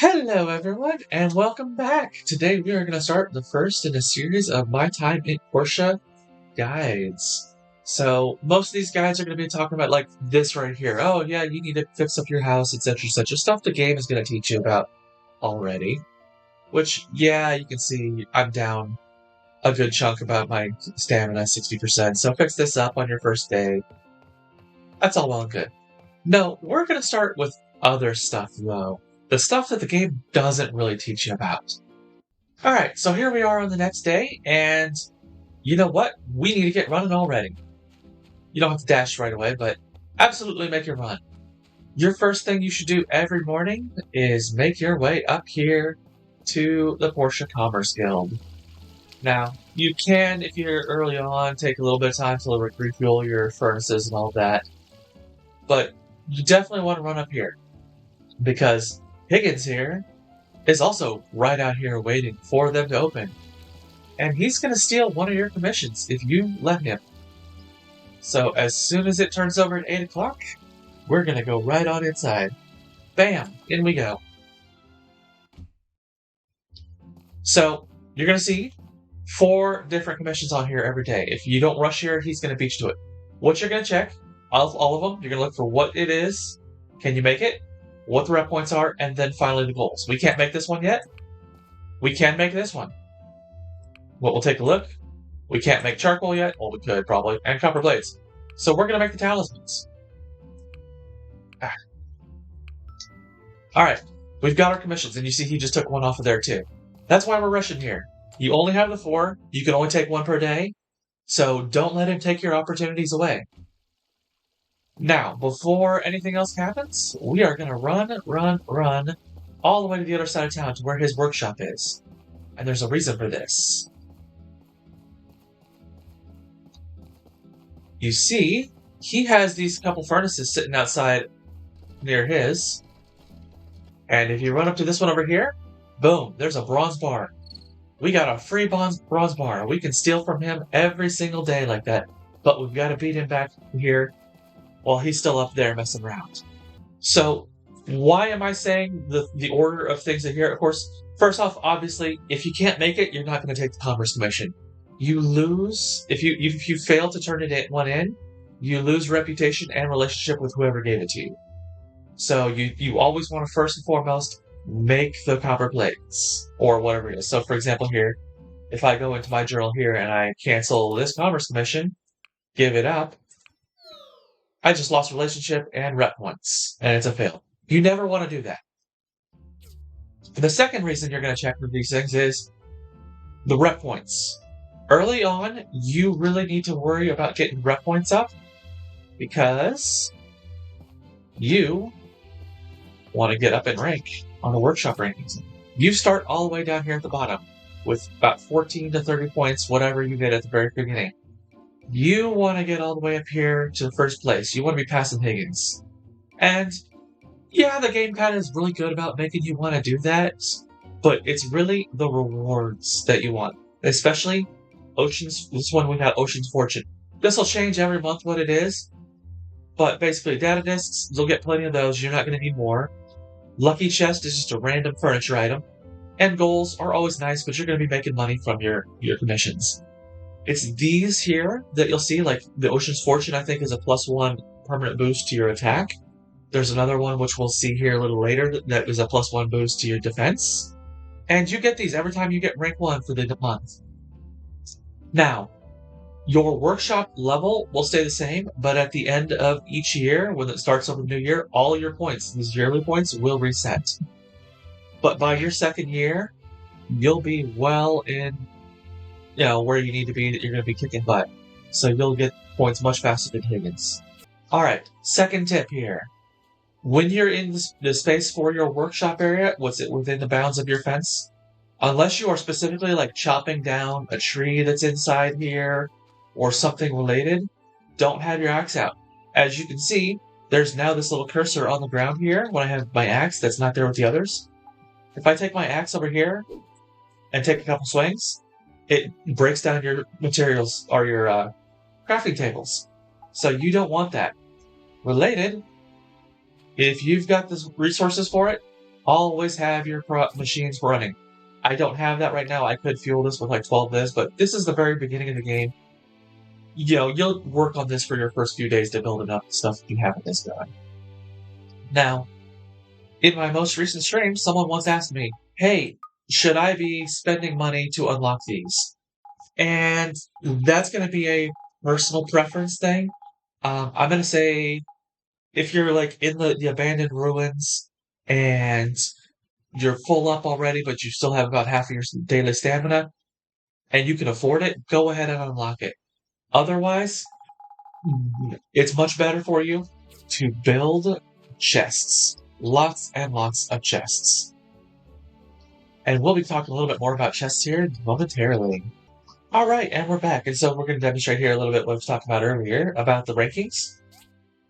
Hello, everyone, and welcome back. Today we are going to start the first in a series of My Time in Portia guides. So, most of these guides are going to be talking about like this right here. Oh, yeah, you need to fix up your house, etc., etc. Stuff the game is going to teach you about already. Which, yeah, you can see I'm down a good chunk about my stamina, 60%. So, fix this up on your first day. That's all well and good. No, we're going to start with other stuff, though. The stuff that the game doesn't really teach you about. Alright, so here we are on the next day, and you know what? We need to get running already. You don't have to dash right away, but absolutely make your run. Your first thing you should do every morning is make your way up here to the Portia Commerce Guild. Now, you can, if you're early on, take a little bit of time to refuel your furnaces and all that, but you definitely want to run up here, because Higgins here is also right out here waiting for them to open. And he's going to steal one of your commissions if you let him. So as soon as it turns over at 8 o'clock, we're going to go right on inside. Bam! In we go. So you're going to see 4 different commissions on here every day. If you don't rush here, he's going to beat you to it. What you're going to check, all of them, you're going to look for what it is. Can you make it? What the rep points are, and then finally the goals. We can't make this one yet. We can make this one. Well, we'll take a look. We can't make charcoal yet. Well, we could, probably. And copper blades. So we're going to make the talismans. Alright. We've got our commissions, and you see he just took one off of there, too. That's why we're rushing here. You only have the 4. You can only take 1 per day. So don't let him take your opportunities away. Now, before anything else happens, we are going to run all the way to the other side of town to where his workshop is. And there's a reason for this. You see, he has these couple furnaces sitting outside near his. And if you run up to this one over here, boom, there's a bronze bar. We got a free bronze bar. We can steal from him every single day like that. But we've got to beat him back here while he's still up there messing around. So, why am I saying the order of things are here? Of course, first off, obviously, if you can't make it, you're not going to take the Commerce Commission. You lose, if you fail to turn one in, you lose reputation and relationship with whoever gave it to you. So you always want to first and foremost make the copper plates, or whatever it is. So for example here, if I go into my journal here and I cancel this Commerce Commission, give it up, I just lost relationship and rep points, and it's a fail. You never want to do that. The second reason you're going to check for these things is the rep points. Early on, you really need to worry about getting rep points up because you want to get up in rank on the workshop rankings. You start all the way down here at the bottom with about 14 to 30 points, whatever you get at the very beginning. You want to get all the way up here to the first place. You want to be passing Higgins. And yeah, the game kind of is really good about making you want to do that, but it's really the rewards that you want. Especially this one we got Ocean's Fortune. This will change every month what it is, but basically data discs, you'll get plenty of those. You're not going to need more. Lucky Chest is just a random furniture item. And goals are always nice, but you're going to be making money from your commissions. It's these here that you'll see, like the Ocean's Fortune, I think, is a +1 permanent boost to your attack. There's another one, which we'll see here a little later, that is a +1 boost to your defense. And you get these every time you get rank 1 for the month. Now, your workshop level will stay the same, but at the end of each year, when it starts over the new year, all your points, these yearly points, will reset. But by your second year, you'll be well in, where you need to be, that you're going to be kicking butt. So you'll get points much faster than Higgins. Alright, second tip here. When you're in the space for your workshop area, within the bounds of your fence, unless you are specifically like chopping down a tree that's inside here or something related, don't have your axe out. As you can see, there's now this little cursor on the ground here when I have my axe that's not there with the others. If I take my axe over here and take a couple swings, it breaks down your materials or your crafting tables. So you don't want that. Related, if you've got the resources for it, always have your machines running. I don't have that right now. I could fuel this with like 12 this, but this is the very beginning of the game. You'll work on this for your first few days to build enough stuff you can have this going. Now, in my most recent stream, someone once asked me, hey, should I be spending money to unlock these? And that's going to be a personal preference thing. I'm going to say if you're like in the abandoned ruins and you're full up already, but you still have about half of your daily stamina and you can afford it, go ahead and unlock it. Otherwise, it's much better for you to build chests. Lots and lots of chests. And we'll be talking a little bit more about chests here momentarily. All right, and we're back. And so we're going to demonstrate here a little bit what I was talking about earlier about the rankings.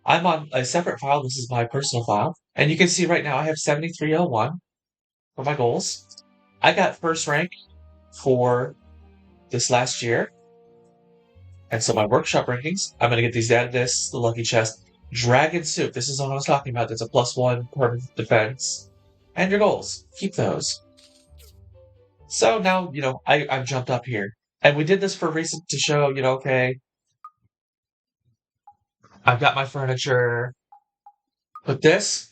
I'm on a separate file. This is my personal file. And you can see right now I have 7301 for my goals. I got first rank for this last year. And so my workshop rankings, I'm going to get these added this, the lucky chest. Dragon Soup, this is what I was talking about. That's a +1 permanent defense. And your goals, keep those. So now, I've jumped up here. And we did this for a reason to show, okay, I've got my furniture. But this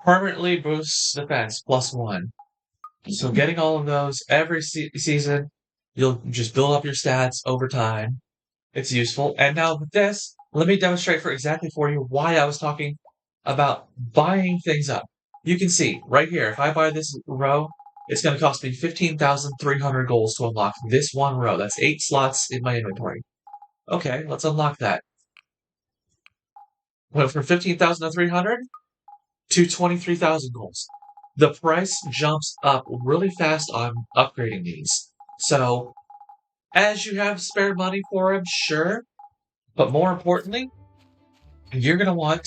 permanently boosts defense +1. So getting all of those every season, you'll just build up your stats over time. It's useful. And now with this, let me demonstrate exactly for you why I was talking about buying things up. You can see right here, if I buy this row, it's going to cost me 15,300 goals to unlock this one row. That's 8 slots in my inventory. Okay, let's unlock that. Went from 15,300 to 23,000 goals. The price jumps up really fast on upgrading these. So, as you have spare money for them, sure. But more importantly, you're going to want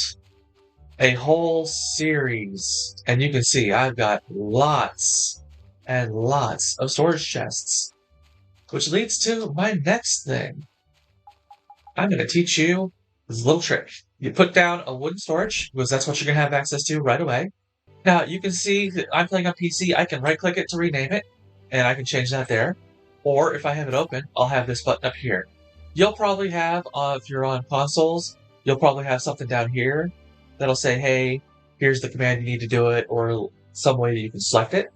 a whole series. And you can see I've got lots and lots of storage chests. Which leads to my next thing. I'm going to teach you this little trick. You put down a wooden storage, because that's what you're going to have access to right away. Now, you can see that I'm playing on PC. I can right-click it to rename it, and I can change that there. Or if I have it open, I'll have this button up here. You'll probably have, if you're on consoles, you'll probably have something down here that'll say, hey, here's the command you need to do it, or some way that you can select it.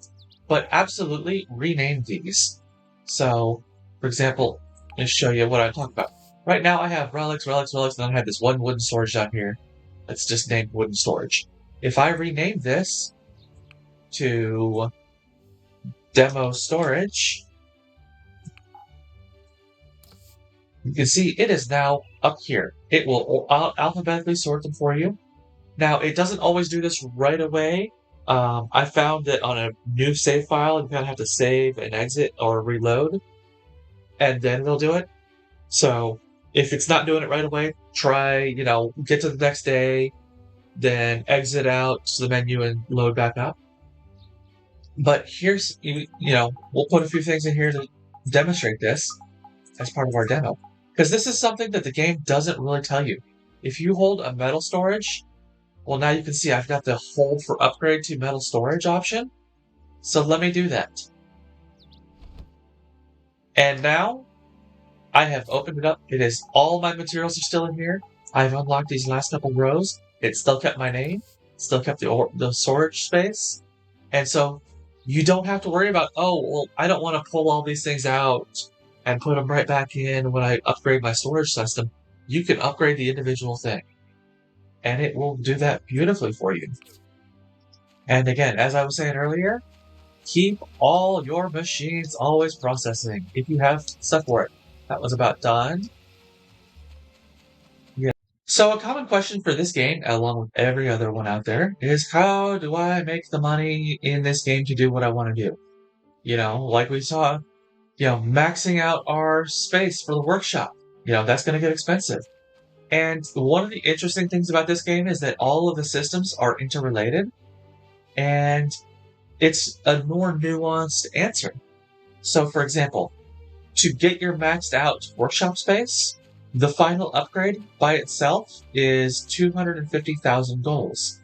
But absolutely rename these. So, for example, let me show you what I'm talking about. Right now I have relics, and then I have this one wooden storage down here that's just named wooden storage. If I rename this to demo storage, you can see it is now up here. It will alphabetically sort them for you. Now, it doesn't always do this right away. I found that on a new save file, you kind of have to save and exit or reload, and then they'll do it. So, if it's not doing it right away, try, get to the next day, then exit out to the menu and load back up. But here's, we'll put a few things in here to demonstrate this as part of our demo. Because this is something that the game doesn't really tell you. If you hold a metal storage, well, now you can see I've got the hold for upgrade to metal storage option. So let me do that. And now I have opened it up. It is all my materials are still in here. I've unlocked these last couple rows. It still kept my name, still kept the storage space. And so you don't have to worry about, oh, well, I don't want to pull all these things out and put them right back in when I upgrade my storage system. You can upgrade the individual thing, and it will do that beautifully for you. And again, as I was saying earlier, keep all your machines always processing if you have stuff for it. That was about done. Yeah. So a common question for this game, along with every other one out there, is how do I make the money in this game to do what I want to do? Like we saw, maxing out our space for the workshop. That's going to get expensive. And one of the interesting things about this game is that all of the systems are interrelated, and it's a more nuanced answer. So, for example, to get your maxed out workshop space, the final upgrade by itself is 250,000 goals.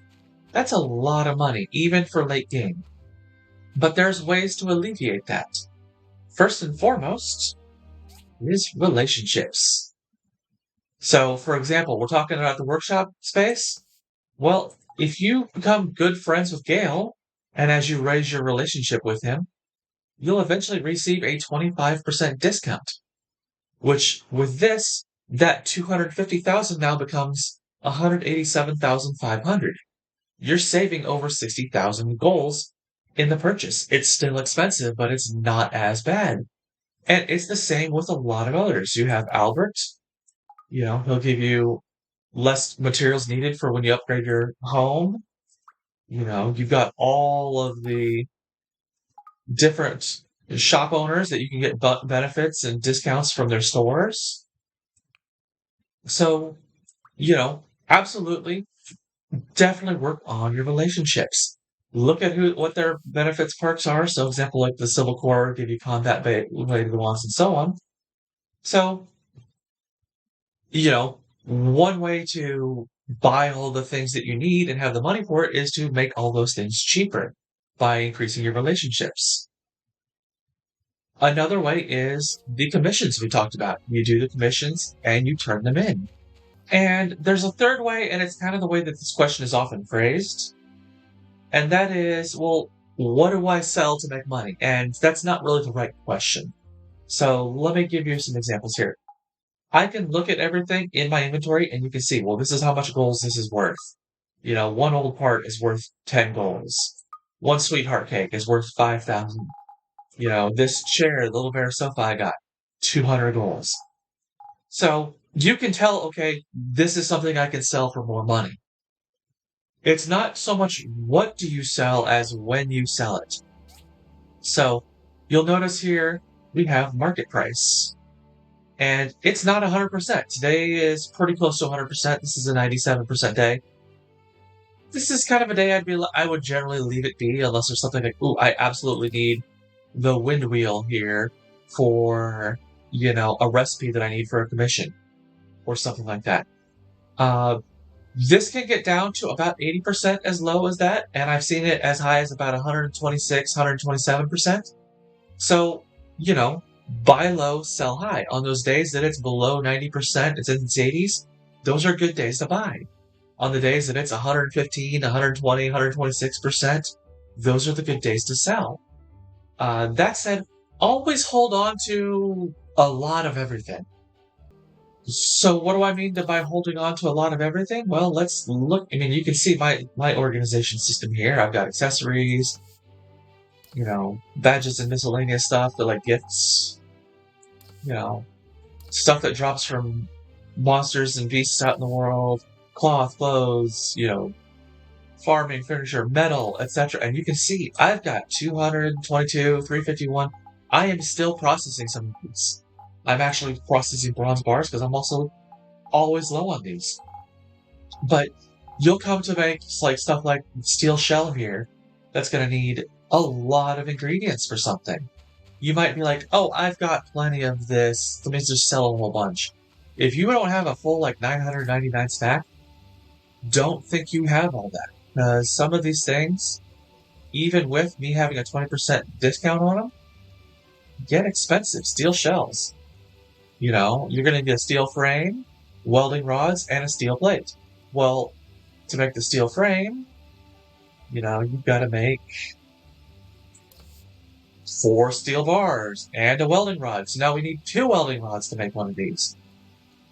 That's a lot of money, even for late game. But there's ways to alleviate that. First and foremost is relationships. So, for example, we're talking about the workshop space. Well, if you become good friends with Gail, and as you raise your relationship with him, you'll eventually receive a 25% discount, which with this, that 250,000 now becomes 187,500. You're saving over 60,000 goals in the purchase. It's still expensive, but it's not as bad. And it's the same with a lot of others. You have Albert, he'll give you less materials needed for when you upgrade your home. You've got all of the different shop owners that you can get benefits and discounts from their stores. So, absolutely, definitely work on your relationships. Look at what their benefits perks are. So, example, like the Civil Corps give you combat related ones and so on. So, one way to buy all the things that you need and have the money for it is to make all those things cheaper by increasing your relationships. Another way is the commissions we talked about. You do the commissions and you turn them in. And there's a third way, and it's kind of the way that this question is often phrased. And that is, well, what do I sell to make money? And that's not really the right question. So let me give you some examples here. I can look at everything in my inventory and you can see, well, this is how much goals this is worth. One old part is worth 10 goals. One sweetheart cake is worth 5,000. This chair, the little bear sofa I got, 200 goals. So you can tell, okay, this is something I can sell for more money. It's not so much what do you sell as when you sell it. So you'll notice here we have market price. And it's not 100%. Today is pretty close to 100%. This is a 97% day. This is kind of a day I would generally leave it be unless there's something like, ooh, I absolutely need the wind wheel here for, a recipe that I need for a commission or something like that. This can get down to about 80% as low as that, and I've seen it as high as about 126, 127%. So, buy low, sell high. On those days that it's below 90%, it's in its 80s, those are good days to buy. On the days that it's 115, 120, 126%, those are the good days to sell. That said, always hold on to a lot of everything. So what do I mean by holding on to a lot of everything? Well, let's look. I mean, you can see my organization system here. I've got accessories, badges and miscellaneous stuff that like gifts, stuff that drops from monsters and beasts out in the world, cloth, clothes, farming, furniture, metal, etc. And you can see I've got 222, 351. I am still processing some of these. I'm actually processing bronze bars because I'm also always low on these. But you'll come to make like stuff like steel shell here that's going to need a lot of ingredients for something. You might be like, oh, I've got plenty of this. Let me just sell a whole bunch. If you don't have a full like 999 stack, don't think you have all that. Because some of these things, even with me having a 20% discount on them, get expensive. Steel shells. You're going to get a steel frame, welding rods, and a steel plate. Well, to make the steel frame, you've got to make 4 steel bars and a welding rod. So now we need 2 welding rods to make one of these.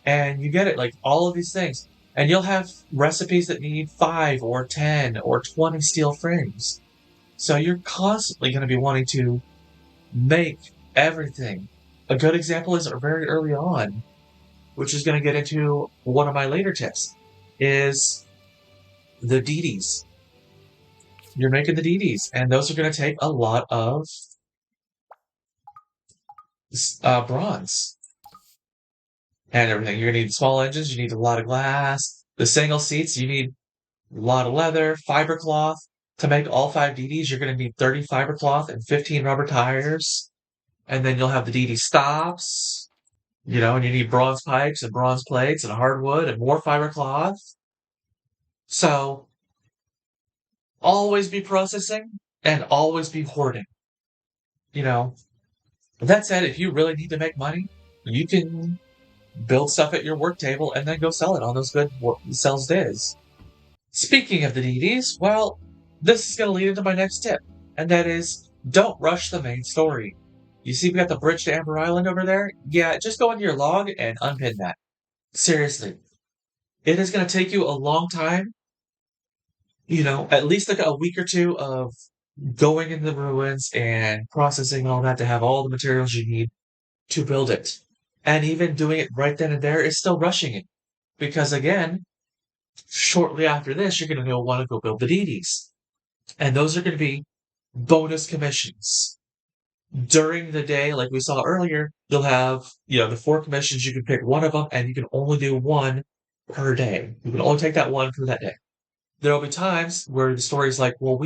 And you get it, like all of these things. And you'll have recipes that need 5 or 10 or 20 steel frames. So you're constantly going to be wanting to make everything. A good example is very early on, which is going to get into one of my later tips, is the DDs. You're making the DDs, and those are going to take a lot of bronze and everything. You're going to need small engines, you need a lot of glass. The single seats, you need a lot of leather, fiber cloth. To make all 5 DDs, you're going to need 30 fiber cloth and 15 rubber tires. And then you'll have the DD stops, and you need bronze pipes and bronze plates and hardwood and more fiber cloth. So always be processing and always be hoarding. You know, that said, if you really need to make money, you can build stuff at your work table and then go sell it on those good sales days. Speaking of the DDs, well, this is going to lead into my next tip, and that is don't rush the main story. You see, we got the bridge to Amber Island over there? Yeah, just go into your log and unpin that. Seriously, it is going to take you a long time, at least like a week or two of going in the ruins and processing all that to have all the materials you need to build it. And even doing it right then and there is still rushing it. Because again, shortly after this, you're going to want to go build the DDs. And those are going to be bonus commissions. During the day, like we saw earlier, you'll have, the 4 commissions. You can pick one of them, and you can only do one per day. You can only take that one for that day. There will be times where the story is like, well,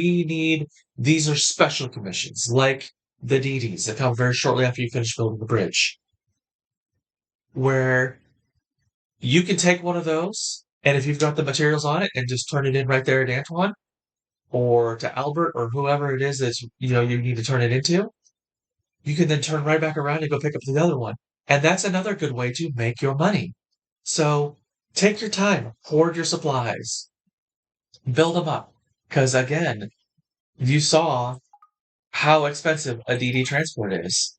these are special commissions, like the DDs that come very shortly after you finish building the bridge, where you can take one of those, and if you've got the materials on it, and just turn it in right there at Antoine, or to Albert, or whoever it is that's, you need to turn it into, you can then turn right back around and go pick up the other one. And that's another good way to make your money. So take your time, hoard your supplies, build them up. Because again, you saw how expensive a DD transport is.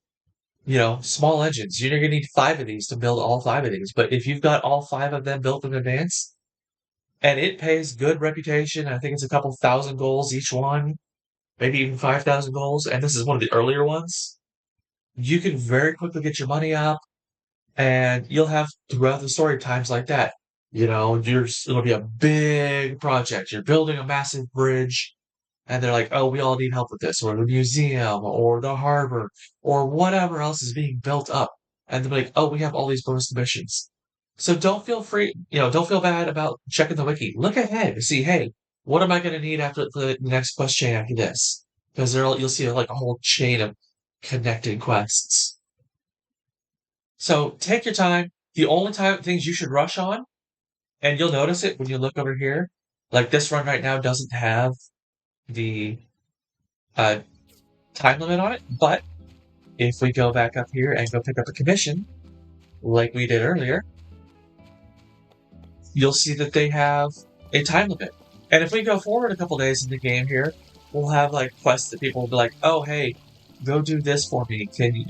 Small engines. You're going to need 5 of these to build all 5 of these. But if you've got all 5 of them built in advance, and it pays good reputation, I think it's a couple thousand goals each one, maybe even 5,000 goals, and this is one of the earlier ones, you can very quickly get your money up, and you'll have throughout the story times like that. It'll be a big project. You're building a massive bridge, and they're like, oh, we all need help with this, or the museum, or the harbor, or whatever else is being built up. And they're like, oh, we have all these bonus missions. So don't feel bad about checking the wiki. Look ahead to see, hey, what am I going to need after the next quest chain after this? Because you'll see like a whole chain of connected quests. So take your time. The only things you should rush on, and you'll notice it when you look over here, like this run right now doesn't have the uh, time limit on it, but if we go back up here and go pick up a commission, like we did earlier, you'll see that they have a time limit. And if we go forward a couple days in the game here, we'll have like quests that people will be like, oh, hey, go do this for me. Can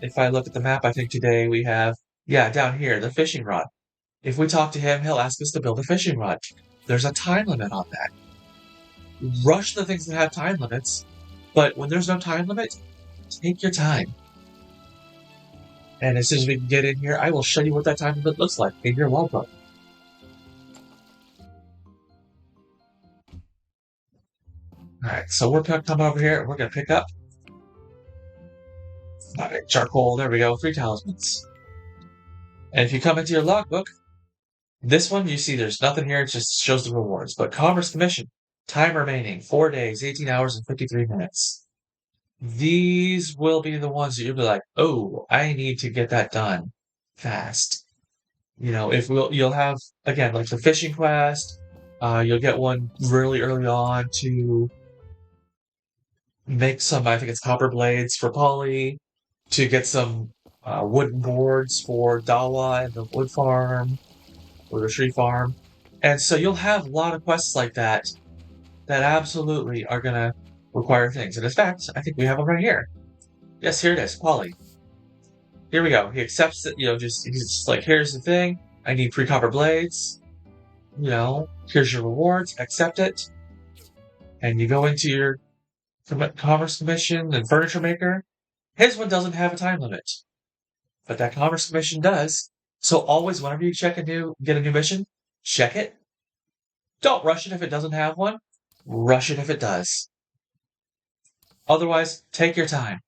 if I look at the map, I think today we have, down here, the fishing rod. If we talk to him, he'll ask us to build a fishing rod. There's a time limit on that. Rush the things that have time limits, but when there's no time limit, take your time. And as soon as we can get in here, I will show you what that time limit looks like in your logbook. Alright, so we're coming over here, and we're going to pick up charcoal. There we go, 3 talismans. And if you come into your logbook, this one, you see there's nothing here, it just shows the rewards. But Commerce Commission, time remaining, 4 days, 18 hours, and 53 minutes. These will be the ones that you'll be like, oh, I need to get that done fast. You'll have, again, like the fishing quest, you'll get one really early on to make some, I think it's copper blades for Polly, to get some wooden boards for Dawa and the wood farm, or the tree farm. And so you'll have a lot of quests like that absolutely are going to require things. And in fact, I think we have them right here. Yes, here it is, Polly. Here we go. He accepts it, he's just like, here's the thing. I need 3 copper blades. Here's your rewards. Accept it. And you go into your Commerce Commission and Furniture Maker. His one doesn't have a time limit, but that Commerce Commission does. So always, whenever you get a new mission, check it. Don't rush it if it doesn't have one. Rush it if it does. Otherwise, take your time.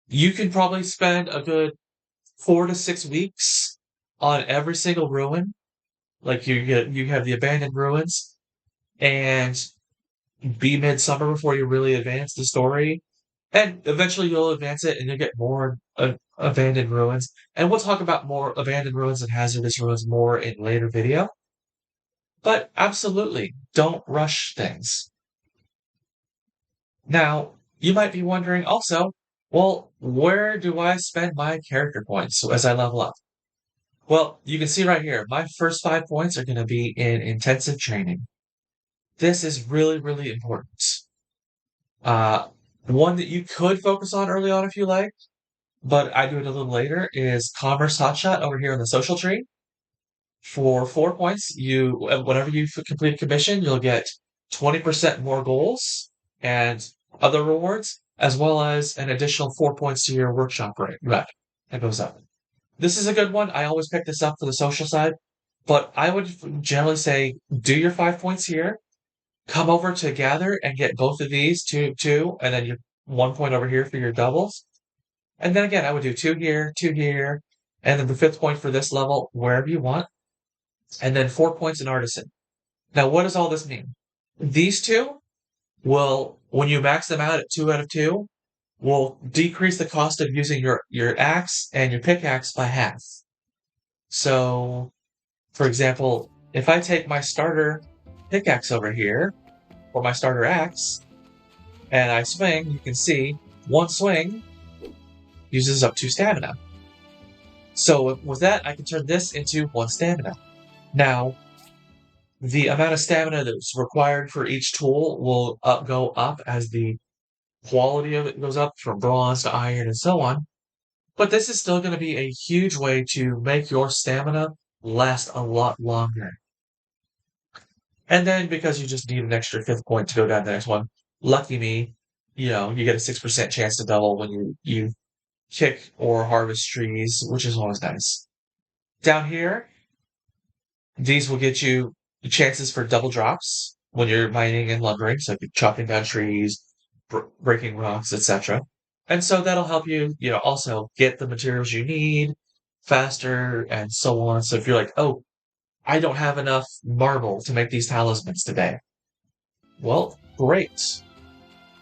You can probably spend a good 4 to 6 weeks on every single ruin. Like you have the abandoned ruins, and be midsummer before you really advance the story. And eventually you'll advance it and you'll get more abandoned ruins. And we'll talk about more abandoned ruins and hazardous ruins more in later video. But absolutely, don't rush things. Now, you might be wondering also, well, where do I spend my character points as I level up? Well, you can see right here, my first 5 points are going to be in intensive training. This is really, really important. Uh, one that you could focus on early on if you like, but I do it a little later, is Commerce Hotshot over here in the social tree. For 4 points, whenever you complete a commission, you'll get 20% more goals and other rewards, as well as an additional 4 points to your workshop rep. That goes up. This is a good one. I always pick this up for the social side, but I would generally say do your 5 points here, come over to gather and get both of these, two, and then your 1 point over here for your doubles. And then again, I would do two here, and then the fifth point for this level, wherever you want, and then 4 points in artisan. Now, what does all this mean? These two will, when you max them out at 2 out of 2, will decrease the cost of using your axe and your pickaxe by half. So, for example, if I take my starter pickaxe over here, or my starter axe, and I swing, you can see one swing uses up 2 stamina. So with that, I can turn this into 1 stamina. Now, the amount of stamina that's required for each tool will go up as the quality of it goes up from bronze to iron and so on. But this is still going to be a huge way to make your stamina last a lot longer. And then because you just need an extra fifth point to go down the next one, lucky me, you get a 6% chance to double when you kick or harvest trees, which is always nice. Down here, these will get you chances for double drops when you're mining and lumbering, so if you're chopping down trees, breaking rocks, etc. And so that'll help you, also get the materials you need faster and so on. So if you're like, oh, I don't have enough marble to make these talismans today. Well, great.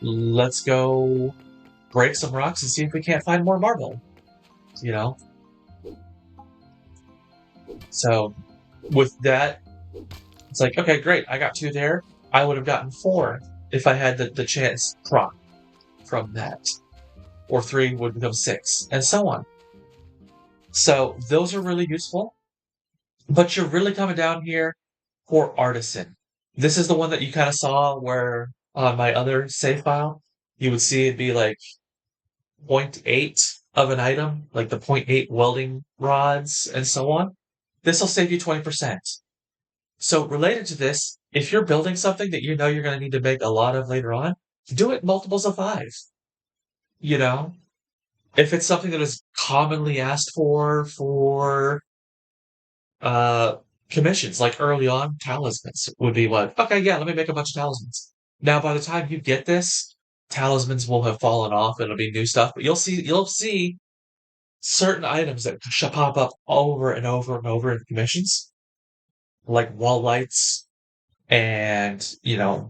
Let's go break some rocks and see if we can't find more marble. You know? So with that, it's like, okay, great. I got 2 there. I would have gotten 4 if I had the chance prop from that. Or 3 would become 6, and so on. So those are really useful. But you're really coming down here for artisan. This is the one that you kind of saw where on my other save file, you would see it'd be like 0.8 of an item, like the 0.8 welding rods and so on. This will save you 20%. So related to this, if you're building something that you know you're going to need to make a lot of later on, do it multiples of 5. You know, if it's something that is commonly asked for uh commissions, like early on, talismans would be what, okay, yeah, let me make a bunch of talismans. Now by the time you get this, talismans will have fallen off, it'll be new stuff, but you'll see certain items that should pop up over and over and over in commissions, like wall lights and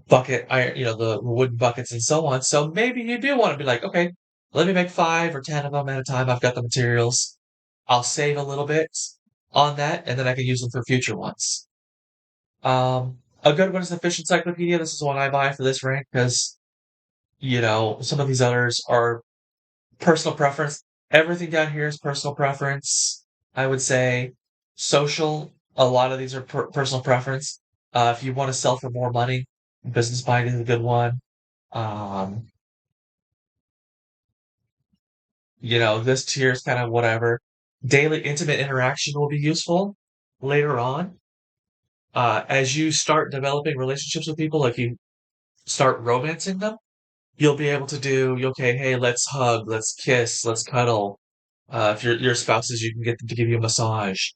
bucket iron, the wooden buckets and so on. So maybe you do want to be like, okay, let me make 5 or 10 of them at a time. I've got the materials. I'll save a little bit on that, and then I can use them for future ones. A good one is the Fish Encyclopedia. This is one I buy for this rank because some of these others are personal preference. Everything down here is personal preference. I would say social. A lot of these are personal preference. If you want to sell for more money, business mind is a good one. Um, this tier is kind of whatever. Daily intimate interaction will be useful later on. As you start developing relationships with people, like you start romancing them, you'll be able to do, okay, hey, let's hug, let's kiss, let's cuddle. If your spouses, you can get them to give you a massage.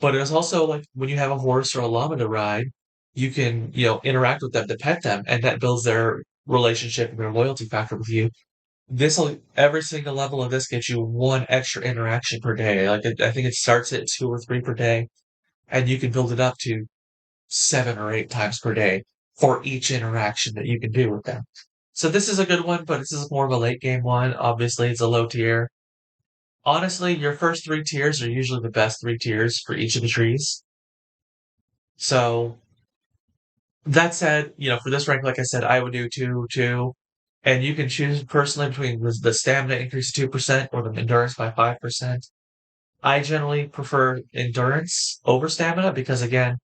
But it's also like when you have a horse or a llama to ride, you can, interact with them to pet them, and that builds their relationship and their loyalty factor with you. Every single level of this gets you 1 extra interaction per day. Like I think it starts at 2 or 3 per day, and you can build it up to 7 or 8 times per day for each interaction that you can do with them. So this is a good one, but this is more of a late game one. Obviously, it's a low tier. Honestly, your first 3 tiers are usually the best 3 tiers for each of the trees. So that said, for this rank, like I said, I would do 2, 2. And you can choose personally between the stamina increase 2% or the endurance by 5%. I generally prefer endurance over stamina because, again,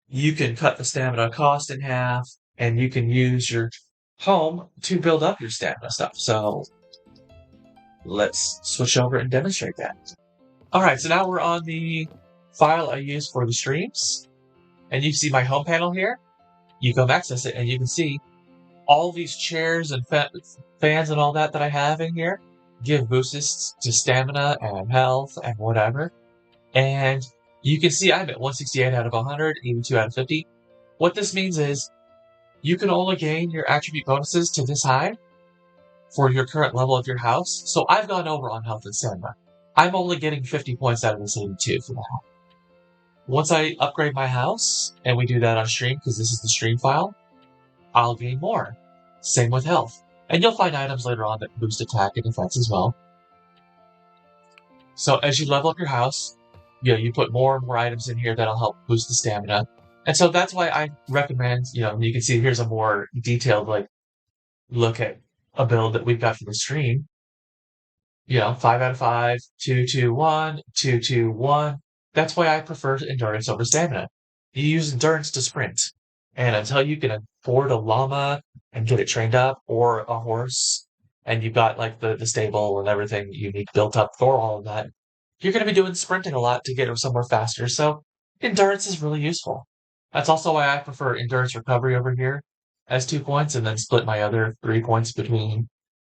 you can cut the stamina cost in half and you can use your home to build up your stamina stuff. So let's switch over and demonstrate that. All right, so now we're on the file I use for the streams, and you see my home panel here. You come access it, and you can see all these chairs and fans and all that I have in here give boosts to stamina and health and whatever. And you can see I'm at 168 out of 100, 82 out of 50. What this means is you can only gain your attribute bonuses to this high for your current level of your house. So I've gone over on health and stamina. I'm only getting 50 points out of this 82 for that. Once I upgrade my house, and we do that on stream because this is the stream file, I'll gain more. Same with health. And you'll find items later on that boost attack and defense as well. So as you level up your house, you put more and more items in here that'll help boost the stamina. And so that's why I recommend, you can see here's a more detailed look at a build that we've got for the stream. 5 out of 5, 2, 2, 1, 2, 2, 1. That's why I prefer endurance over stamina. You use endurance to sprint. And until you can afford a llama and get it trained up, or a horse, and you've got the stable and everything you need built up for all of that, you're going to be doing sprinting a lot to get somewhere faster. So endurance is really useful. That's also why I prefer endurance recovery over here as 2 points, and then split my other 3 points between.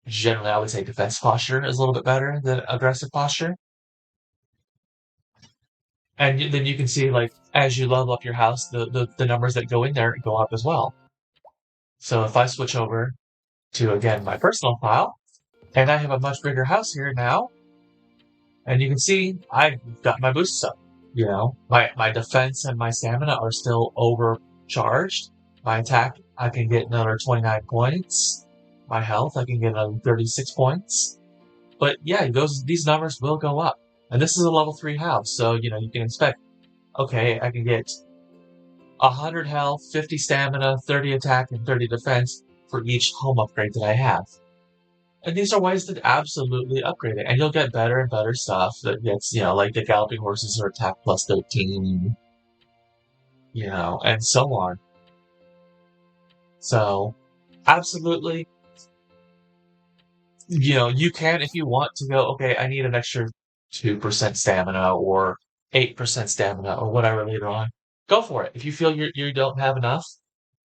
Generally, I would say defense posture is a little bit better than aggressive posture. And then you can see, as you level up your house, the numbers that go in there go up as well. So if I switch over to, again, my personal file, and I have a much bigger house here now, and you can see I've got my boosts up. My defense and my stamina are still overcharged. My attack, I can get another 29 points. My health, I can get another 36 points. But yeah, these numbers will go up. And this is a level 3 house, so you can expect, okay, I can get 100 health, 50 stamina, 30 attack, and 30 defense for each home upgrade that I have. And these are ways to absolutely upgrade it. And you'll get better and better stuff that gets, like the galloping horses are attack plus 13, and so on. So, absolutely, you can, if you want to go, okay, I need an extra 2% stamina or 8% stamina or whatever later on, go for it if you feel you don't have enough.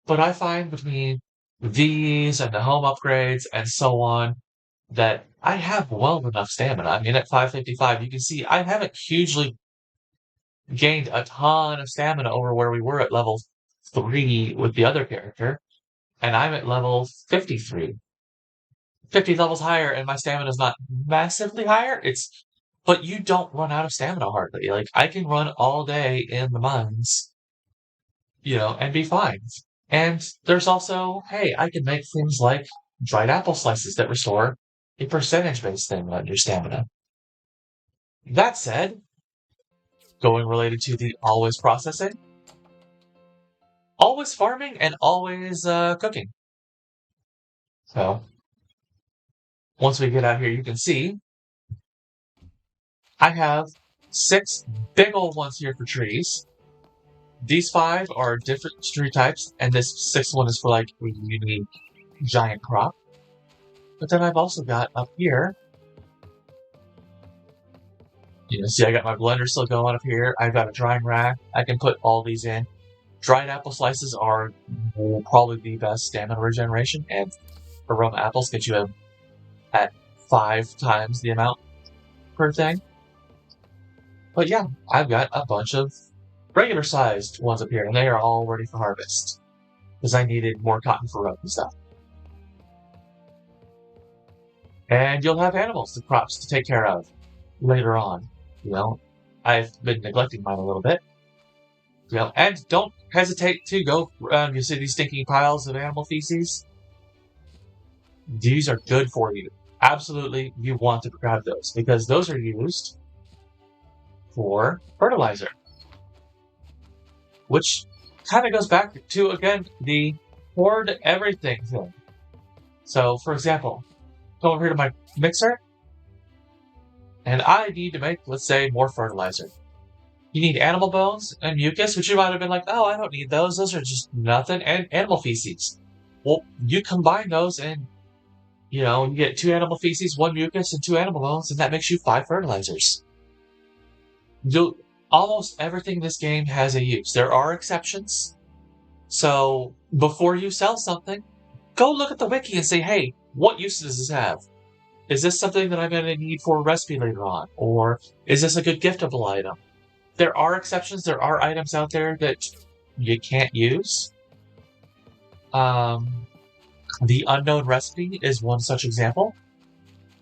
But I find between these and the home upgrades and so on that I have well enough stamina. I mean, at 555, you can see I haven't hugely gained a ton of stamina over where we were at level 3 with the other character, and I'm at level 53. 50 levels higher, and my stamina is not massively higher. But you don't run out of stamina hardly. I can run all day in the mines, and be fine. And there's also, hey, I can make things like dried apple slices that restore a percentage-based thing on your stamina. That said, going related to the always processing, always farming, and always cooking. So, once we get out here, you can see I have 6 big old ones here for trees. These 5 are different tree types, and this 6th one is for a unique giant crop. But then I've also got up here, see I got my blender still going up here. I've got a drying rack. I can put all these in. Dried apple slices are probably the best stamina regeneration, and aroma apples get you at 5 times the amount per thing. But yeah, I've got a bunch of regular sized ones up here, and they are all ready for harvest because I needed more cotton for rope and stuff. And you'll have animals, the crops to take care of later on. I've been neglecting mine a little bit. And don't hesitate to go. You see these stinking piles of animal feces? These are good for you. Absolutely, you want to grab those because those are used for fertilizer. Which kind of goes back to, again, the hoard everything thing. So, for example, go over here to my mixer, and I need to make, let's say, more fertilizer. You need animal bones and mucus, which you might have been like, oh, I don't need those. Those are just nothing. And animal feces. Well, you combine those and, you get 2 animal feces, 1 mucus, and 2 animal bones, and that makes you 5 fertilizers. Almost everything in this game has a use. There are exceptions. So before you sell something, go look at the wiki and say, hey, what use does this have? Is this something that I'm going to need for a recipe later on? Or is this a good giftable item? There are exceptions. There are items out there that you can't use. The unknown recipe is one such example.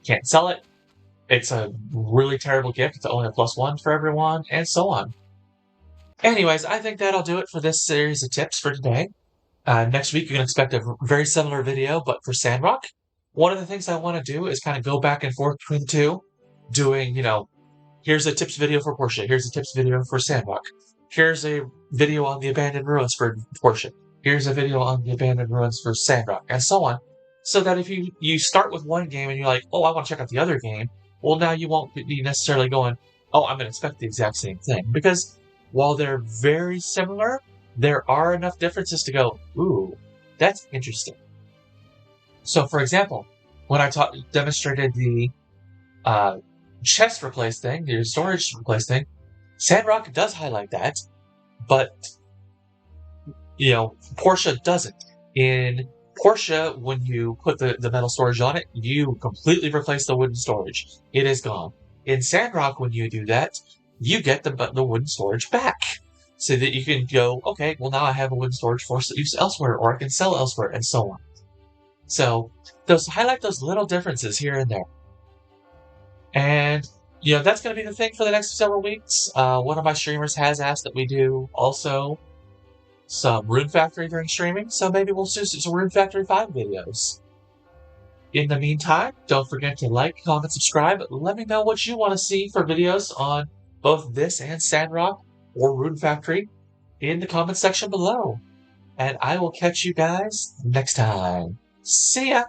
Can't sell it. It's a really terrible gift. It's only a +1 for everyone, and so on. Anyways, I think that'll do it for this series of tips for today. Next week, you can expect a very similar video, but for Sandrock. One of the things I want to do is kind of go back and forth between the two, doing, here's a tips video for Portia, here's a tips video for Sandrock, here's a video on the abandoned ruins for Portia, here's a video on the abandoned ruins for Sandrock, and so on. So that if you start with one game and you're like, oh, I want to check out the other game, well, now you won't be necessarily going, oh, I'm going to expect the exact same thing. Because while they're very similar, there are enough differences to go, ooh, that's interesting. So, for example, when I demonstrated the chest replace thing, the storage replace thing, Sandrock does highlight that, but, Portia doesn't. In Portia, when you put the metal storage on it, you completely replace the wooden storage. It is gone. In Sandrock, when you do that, you get the wooden storage back. So that you can go, okay, well now I have a wooden storage for use elsewhere, or I can sell elsewhere, and so on. So, highlight those little differences here and there. And, that's going to be the thing for the next several weeks. One of my streamers has asked that we do also some Rune Factory during streaming, so maybe we'll do some Rune Factory 5 videos. In the meantime, don't forget to like, comment, subscribe. Let me know what you want to see for videos on both this and Sandrock or Rune Factory in the comment section below. And I will catch you guys next time. See ya!